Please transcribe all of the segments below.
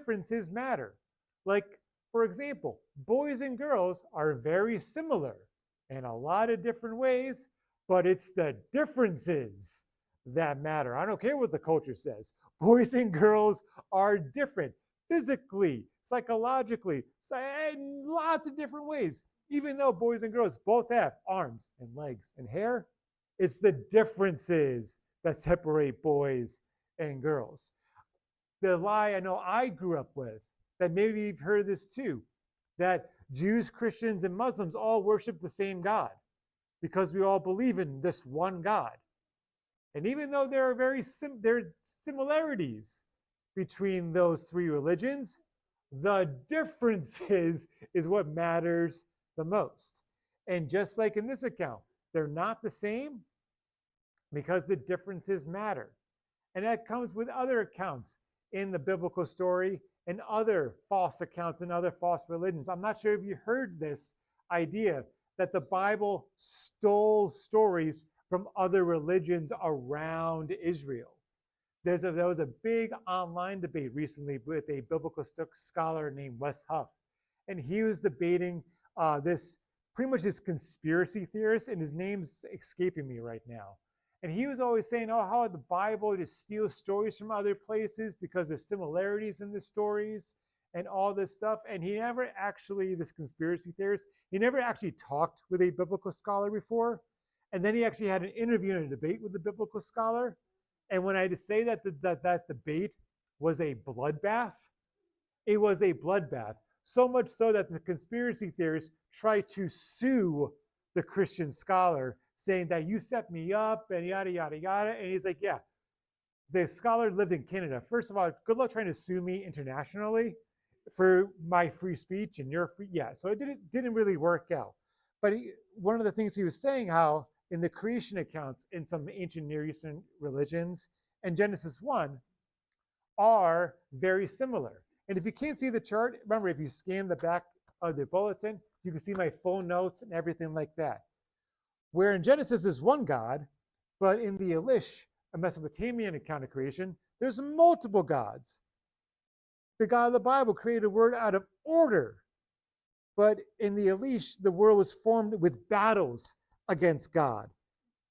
differences matter. Like, for example, boys and girls are very similar in a lot of different ways, but it's the differences that matter. I don't care what the culture says. Boys and girls are different physically, psychologically, in lots of different ways. Even though boys and girls both have arms and legs and hair, it's the differences that separate boys and girls. The lie I know I grew up with, that maybe you've heard this too, that Jews, Christians, and Muslims all worship the same God because we all believe in this one God. And even though there are there are similarities between those three religions, the differences is what matters the most. And just like in this account, they're not the same because the differences matter. And that comes with other accounts in the biblical story and other false accounts and other false religions. I'm not sure if you heard this idea that the Bible stole stories from other religions around Israel. There was a big online debate recently with a biblical scholar named Wes Huff, and he was debating this pretty much this conspiracy theorist, and his name's escaping me right now. And he was always saying, oh, how the Bible just steals stories from other places because there's similarities in the stories and all this stuff. And he never actually, this conspiracy theorist, he never actually talked with a biblical scholar before. And then he actually had an interview and a debate with the biblical scholar. And when I had to say that that debate was a bloodbath, it was a bloodbath. So much so that the conspiracy theorists tried to sue the Christian scholar, saying that you set me up and yada, yada, yada. And he's like, yeah, the scholar lived in Canada. First of all, good luck trying to sue me internationally for my free speech and your free. Yeah, so it didn't really work out. But one of the things he was saying, how in the creation accounts in some ancient Near Eastern religions and Genesis 1 are very similar. And if you can't see the chart, remember, if you scan the back of the bulletin, you can see my phone notes and everything like that. Where in Genesis is one God, but in the Elish, a Mesopotamian account of creation, there's multiple gods. The God of the Bible created a world out of order. But in the Elish, the world was formed with battles against God.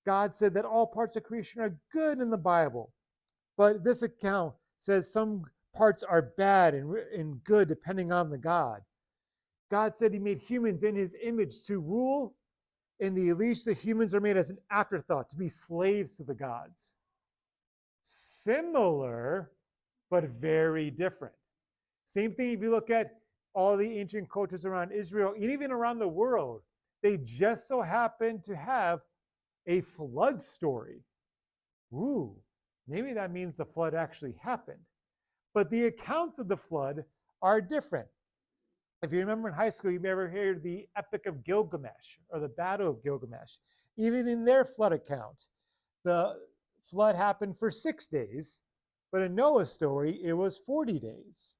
God said that all parts of creation are good in the Bible. But this account says some parts are bad and good depending on the God. God said he made humans in his image to rule. In the Elish, the humans are made as an afterthought, to be slaves to the gods. Similar, but very different. Same thing if you look at all the ancient cultures around Israel, and even around the world, they just so happen to have a flood story. Ooh, maybe that means the flood actually happened. But the accounts of the flood are different. If you remember in high school, you may ever hear the Epic of Gilgamesh or the Battle of Gilgamesh. Even in their flood account, the flood happened for 6 days, but in Noah's story, it was 40 days.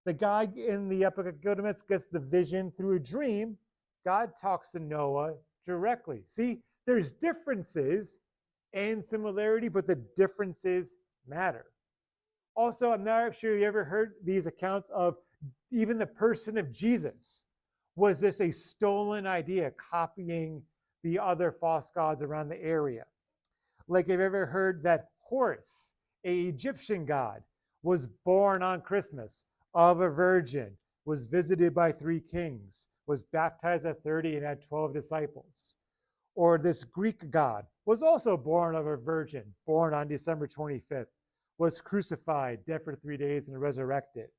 The guy in the Epic of Gilgamesh gets the vision through a dream. God talks to Noah directly. See, there's differences and similarity, but the differences matter. Also, I'm not sure you ever heard these accounts of even the person of Jesus. Was this a stolen idea, copying the other false gods around the area? Like, have you ever heard that Horus, an Egyptian god, was born on Christmas of a virgin, was visited by 3 kings, was baptized at 30 and had 12 disciples? Or this Greek god was also born of a virgin, born on December 25th, was crucified, dead for 3 days, and resurrected.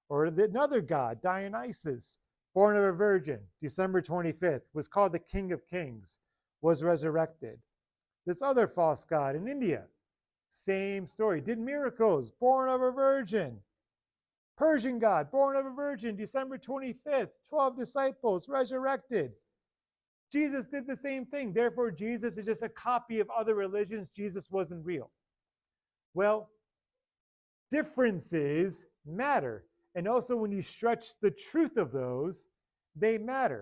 Or another god, Dionysus, born of a virgin, December 25th, was called the King of Kings, was resurrected. This other false god in India, same story, did miracles, born of a virgin. Persian god, born of a virgin, December 25th, 12 disciples, resurrected. Jesus did the same thing. Therefore, Jesus is just a copy of other religions. Jesus wasn't real. Well, differences matter. And also when you stretch the truth of those, they matter.